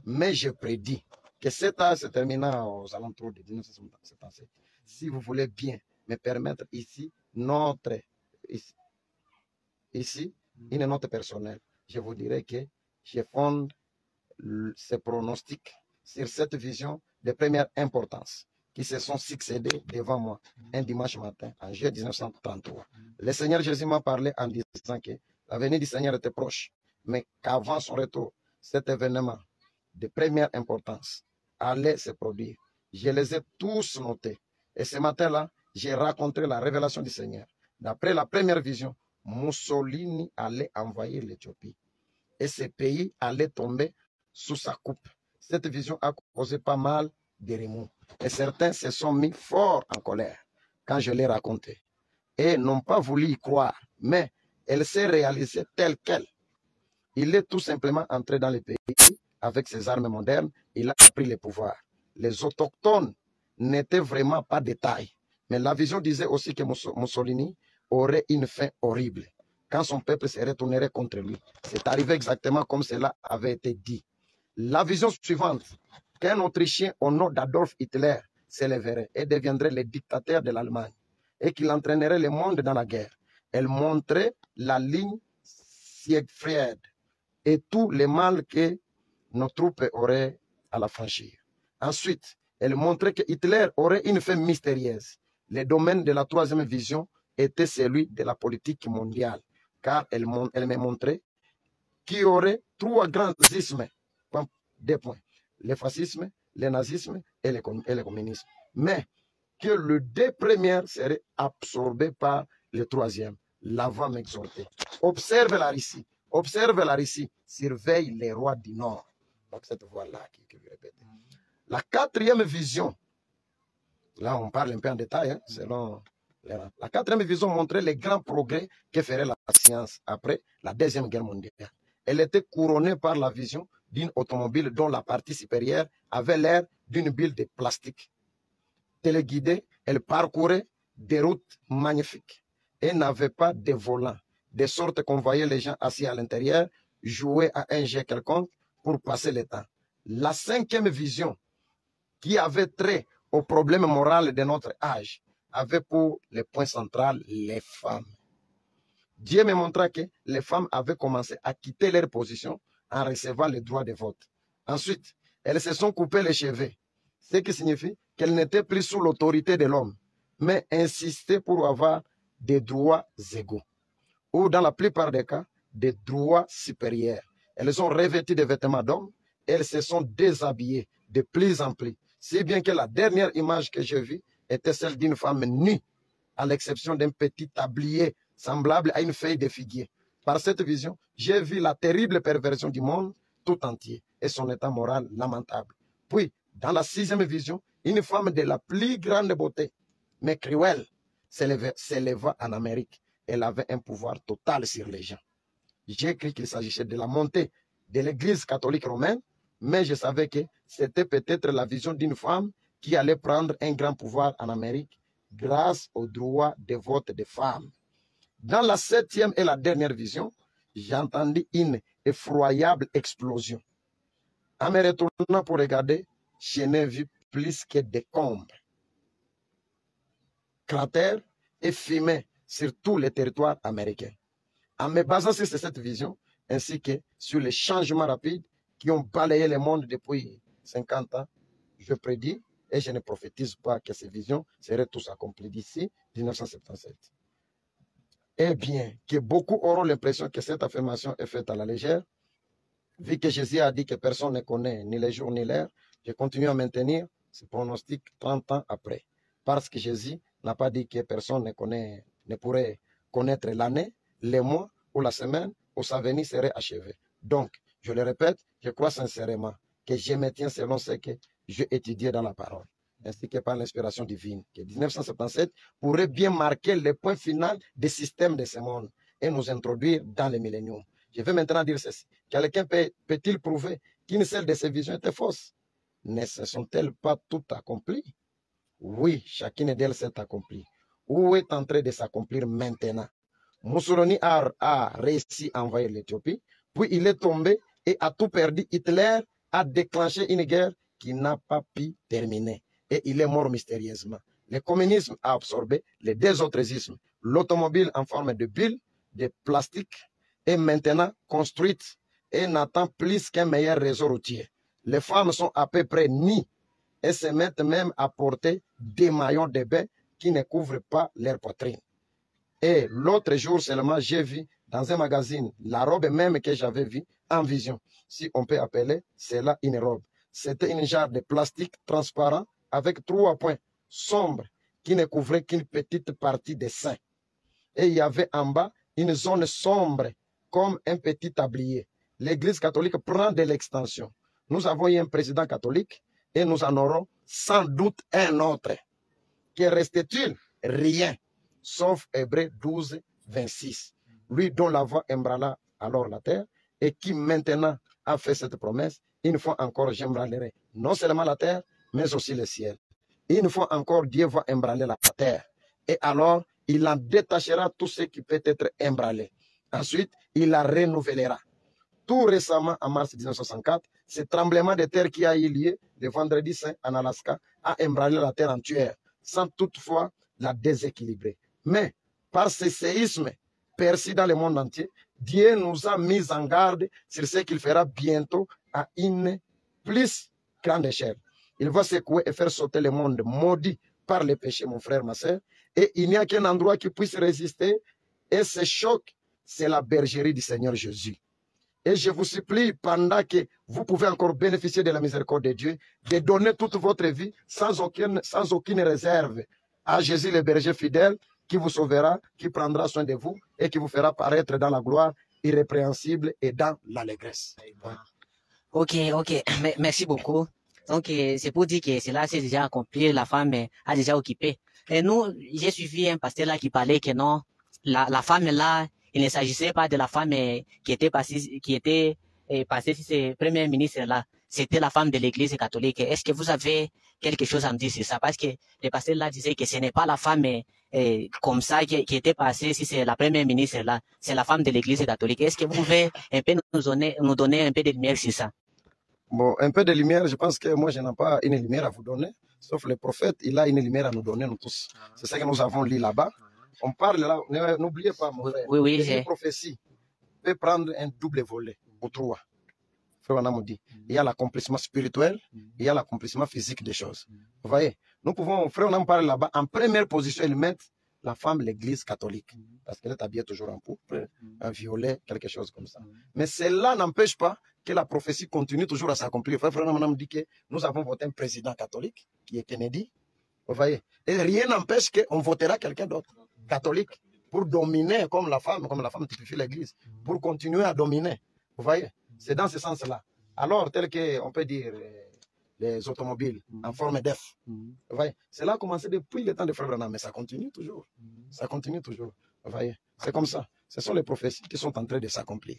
mais je prédis que cet âge se terminera aux alentours de 1977. Si vous voulez bien me permettre ici, une note personnelle, je vous dirais que je fonde ce pronostic sur cette vision de première importance qui se sont succédés devant moi un dimanche matin en juillet 1933. Le Seigneur Jésus m'a parlé en disant que la venue du Seigneur était proche, mais qu'avant son retour, cet événement de première importance allaient se produire. Je les ai tous notés. Et ce matin-là, j'ai raconté la révélation du Seigneur. D'après la première vision, Mussolini allait envahir l'Éthiopie. Et ce pays allait tomber sous sa coupe. Cette vision a causé pas mal de remous. Et certains se sont mis fort en colère quand je l'ai raconté. Et n'ont pas voulu y croire. Mais elle s'est réalisée telle qu'elle. Il est tout simplement entré dans le pays avec ses armes modernes. Il a pris le pouvoir. Les autochtones n'étaient vraiment pas de taille. Mais la vision disait aussi que Mussolini aurait une fin horrible quand son peuple se retournerait contre lui. C'est arrivé exactement comme cela avait été dit. La vision suivante, qu'un Autrichien au nom d'Adolf Hitler s'élèverait et deviendrait le dictateur de l'Allemagne et qu'il entraînerait le monde dans la guerre. Elle montrait la ligne Siegfried et tout le mal que nos troupes auraient à la franchir. Ensuite, elle montrait que Hitler aurait une fin mystérieuse. Le domaine de la troisième vision était celui de la politique mondiale, car elle me montrait qu'il y aurait trois grands ismes. Des points. Le fascisme, le nazisme et le communisme. Mais que les deux premières seraient absorbées par le troisième. L'avant m'exhortait. Observe la Russie. Observe la Russie. Surveille les rois du Nord. Donc cette voie-là que je répète. La quatrième vision, là on parle un peu en détail, hein, selon la quatrième vision montrait les grands progrès que ferait la science après la Deuxième Guerre mondiale. Elle était couronnée par la vision d'une automobile dont la partie supérieure avait l'air d'une bulle de plastique. Téléguidée, elle parcourait des routes magnifiques et n'avait pas de volant, de sorte qu'on voyait les gens assis à l'intérieur jouer à un jeu quelconque pour passer le temps. La cinquième vision, qui avait trait au problème moral de notre âge, avait pour le point central les femmes. Dieu me montra que les femmes avaient commencé à quitter leur position en recevant le droit de vote. Ensuite, elles se sont coupées les cheveux, ce qui signifie qu'elles n'étaient plus sous l'autorité de l'homme, mais insistaient pour avoir des droits égaux, ou dans la plupart des cas, des droits supérieurs. Elles ont revêtu des vêtements d'hommes, elles se sont déshabillées de plus en plus, si bien que la dernière image que j'ai vue était celle d'une femme nue, à l'exception d'un petit tablier semblable à une feuille de figuier. Par cette vision, j'ai vu la terrible perversion du monde tout entier et son état moral lamentable. Puis, dans la sixième vision, une femme de la plus grande beauté, mais cruelle, s'éleva en Amérique. Elle avait un pouvoir total sur les gens. J'ai cru qu'il s'agissait de la montée de l'Église catholique romaine, mais je savais que c'était peut-être la vision d'une femme qui allait prendre un grand pouvoir en Amérique grâce au droit de vote des femmes. Dans la septième et la dernière vision, j'entendis une effroyable explosion. En me retournant pour regarder, je n'ai vu plus que des combes, cratères et fumées sur tout le territoire américain. En me basant sur cette vision, ainsi que sur les changements rapides qui ont balayé le monde depuis 50 ans, je prédis et je ne prophétise pas que ces visions seraient tous accomplies d'ici 1977. Eh bien, que beaucoup auront l'impression que cette affirmation est faite à la légère. Vu que Jésus a dit que personne ne connaît ni les jours ni l'heure, je continue à maintenir ce pronostic 30 ans après. Parce que Jésus n'a pas dit que personne ne pourrait connaître l'année, les mois ou la semaine où sa venue serait achevée. Donc, je le répète, je crois sincèrement que je me tiens selon ce que j'ai étudié dans la parole, ainsi que par l'inspiration divine, que 1977 pourrait bien marquer le point final des systèmes de ce monde et nous introduire dans le millénium. Je vais maintenant dire ceci. Quelqu'un peut-il prouver qu'une seule de ces visions était fausse? Ne se sont-elles pas toutes accomplies? Oui, chacune d'elles s'est accomplie. Ou est en train de s'accomplir maintenant? Mussolini a réussi à envahir l'Éthiopie, puis il est tombé et a tout perdu. Hitler a déclenché une guerre qui n'a pas pu terminer. Et il est mort mystérieusement. Le communisme a absorbé les deux autres ismes. L'automobile en forme de bulle, de plastique, est maintenant construite et n'attend plus qu'un meilleur réseau routier. Les femmes sont à peu près nues et se mettent même à porter des maillots de bain qui ne couvrent pas leur poitrine. Et l'autre jour seulement, j'ai vu dans un magazine, la robe même que j'avais vue en vision, si on peut appeler cela une robe. C'était une jarre de plastique transparent avec 3 points sombres qui ne couvraient qu'une petite partie des seins. Et il y avait en bas une zone sombre comme un petit tablier. L'Église catholique prend de l'extension. Nous avons eu un président catholique et nous en aurons sans doute un autre. Que reste-t-il? Rien, sauf Hébreux 12, 26. Lui dont la voix ébranla alors la terre et qui maintenant a fait cette promesse, une fois encore j'ébranlerai non seulement la terre, mais aussi le ciel. Une fois encore Dieu va ébranler la terre. Et alors, il en détachera tout ce qui peut être ébranlé. Ensuite, il la renouvellera. Tout récemment, en mars 1964, ce tremblement de terre qui a eu lieu le vendredi saint en Alaska a ébranlé la terre entière, sans toutefois la déséquilibrer. Mais par ce séisme perçu dans le monde entier, Dieu nous a mis en garde sur ce qu'il fera bientôt à une plus grande échelle. Il va secouer et faire sauter le monde maudit par le péché, mon frère, ma soeur. Et il n'y a qu'un endroit qui puisse résister. Et ce choc, c'est la bergerie du Seigneur Jésus. Et je vous supplie, pendant que vous pouvez encore bénéficier de la miséricorde de Dieu, de donner toute votre vie sans aucune réserve à Jésus le berger fidèle qui vous sauvera, qui prendra soin de vous et qui vous fera paraître dans la gloire irrépréhensible et dans l'allégresse. Ok, merci beaucoup. Donc, c'est pour dire que cela s'est déjà accompli, la femme a déjà occupé. Et nous, j'ai suivi un pasteur là qui parlait que non, la femme là, il ne s'agissait pas de la femme qui était passée sur ce premier ministre là. C'était la femme de l'église catholique. Est-ce que vous avez quelque chose à me dire sur ça? Parce que le pasteur là disait que ce n'est pas la femme comme ça qui était passée, si c'est la première ministre là, c'est la femme de l'église catholique. Est-ce que vous pouvez un peu nous donner un peu de lumière sur ça? Bon, un peu de lumière, je pense que moi je n'ai pas une lumière à vous donner, sauf le prophète, il a une lumière à nous donner, nous tous. C'est ce que nous avons lu là-bas. On parle là, n'oubliez pas, mon frère, une prophétie peut prendre un double volet, ou 3. Frère Anna me dit, il y a l'accomplissement spirituel, il y a l'accomplissement physique des choses. Vous voyez, nous pouvons, frère Anna me parle là-bas, en première position, ils mettent la femme, l'église catholique, parce qu'elle est habillée toujours en pourpre, un violet, quelque chose comme ça. Mais cela n'empêche pas que la prophétie continue toujours à s'accomplir. Frère Anna me dit que nous avons voté un président catholique, qui est Kennedy. Vous voyez, et rien n'empêche qu'on votera quelqu'un d'autre, catholique, pour dominer comme la femme typifie l'église, pour continuer à dominer. Vous voyez, c'est dans ce sens-là. Alors, tel qu'on peut dire les automobiles en forme d'F. Vous voyez, cela a commencé depuis le temps de Frère Branham, mais ça continue toujours. Ça continue toujours. Vous voyez, c'est comme ça. Ce sont les prophéties qui sont en train de s'accomplir.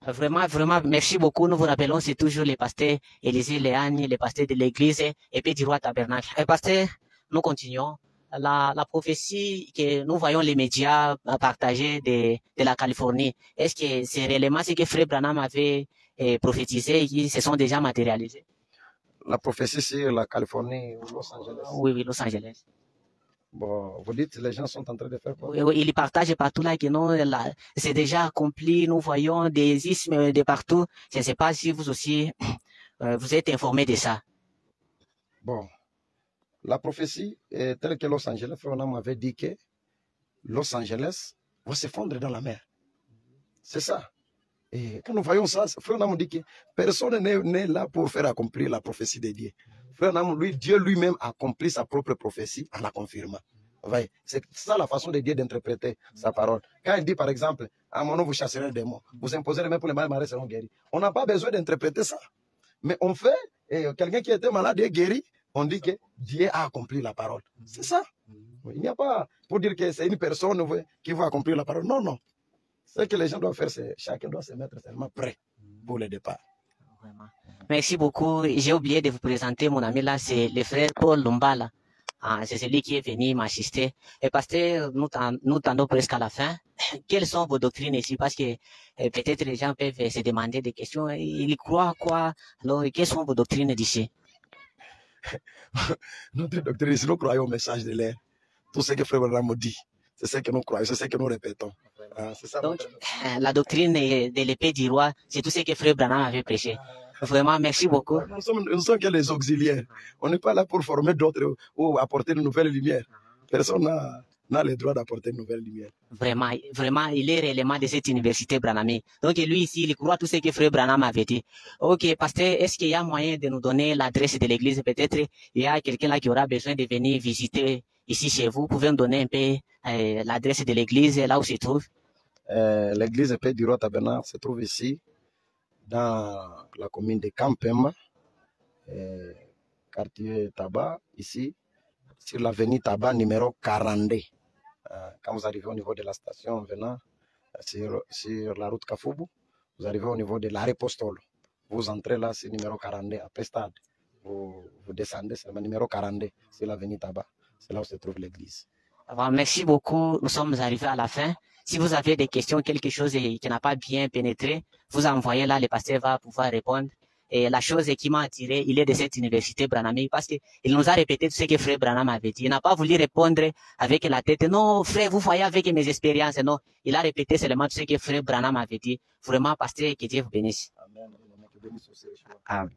Vraiment, merci beaucoup. Nous vous rappelons, c'est toujours le pasteur Élisée Léagne, le pasteur de l'église Épée du Roi Tabernacle. Pasteur, nous continuons. La prophétie que nous voyons les médias partager de la Californie, est-ce que c'est réellement ce que Frère Branham avait prophétisé et qui se sont déjà matérialisés? La prophétie sur la Californie ou Los Angeles? Oui, Los Angeles. Bon, vous dites, les gens sont en train de faire quoi? Oui, ils partagent partout là que non, c'est déjà accompli. Nous voyons des isthmes de partout. Je ne sais pas si vous aussi, vous êtes informés de ça. Bon, la prophétie est telle que Los Angeles, Frère Branham m'avait dit que Los Angeles va se fondre dans la mer. C'est ça. Et quand nous voyons ça, Frère Branham dit que personne n'est là pour faire accomplir la prophétie de Dieu. Frère Branham, Dieu lui-même accomplit sa propre prophétie en la confirmant. C'est ça la façon de Dieu d'interpréter sa parole. Quand il dit par exemple, à mon nom vous chasserez les démons, vous imposerez les mains pour les malades seront guéris. On n'a pas besoin d'interpréter ça. Mais on fait, quelqu'un qui était malade est guéri, on dit que Dieu a accompli la parole. C'est ça. Il n'y a pas pour dire que c'est une personne qui va accomplir la parole. Non, non. Ce que les gens doivent faire, c'est chacun doit se mettre seulement prêt pour le départ. Vraiment. Merci beaucoup. J'ai oublié de vous présenter mon ami là, c'est le frère Paul Lumbala. C'est celui qui est venu m'assister. Et pasteur, nous tendons presque à la fin. Quelles sont vos doctrines ici? Parce que peut-être les gens peuvent se demander des questions. Ils croient quoi? Alors, quelles sont vos doctrines d'ici? Notre doctrine ici, nous croyons au message de l'air. Tout ce que Frère Branham dit, c'est ce que nous croyons, c'est ce que nous répétons. Ça. Donc, la doctrine de l'épée du roi, c'est tout ce que Frère Branham avait prêché. Vraiment, merci beaucoup. Nous ne sommes que les auxiliaires. On n'est pas là pour former d'autres ou apporter de nouvelles lumières. Personne n'a le droit d'apporter une nouvelle lumière. Vraiment, vraiment, il est réellement de cette université Branham. Donc lui ici, il croit tout ce que Frère Branham avait dit. Ok, pasteur, est-ce qu'il y a moyen de nous donner l'adresse de l'église? Peut-être il y a quelqu'un là qui aura besoin de venir visiter ici chez vous. Vous pouvez nous donner un peu l'adresse de l'église, là où se trouve? L'église Paix du Roi Tabernacle se trouve ici, dans la commune de Campema, quartier Tabac, ici, sur l'avenue Tabac numéro 42. Quand vous arrivez au niveau de la station venant sur la route Kafoubou, vous arrivez au niveau de l'arrêt Postolo. Vous entrez là, c'est numéro 42, après stade. Vous descendez, c'est le numéro 42, c'est l'avenue Tabac. C'est là où se trouve l'église. Alors, merci beaucoup. Nous sommes arrivés à la fin. Si vous avez des questions, quelque chose qui n'a pas bien pénétré, vous envoyez là, le pasteur va pouvoir répondre. Et la chose qui m'a attiré, il est de cette université Branham parce qu'il nous a répété tout ce que Frère Branham avait dit. Il n'a pas voulu répondre avec la tête. Non, frère, vous voyez avec mes expériences. Non, il a répété seulement tout ce que Frère Branham avait dit. Vraiment, pasteur, que Dieu vous bénisse. Amen. Amen.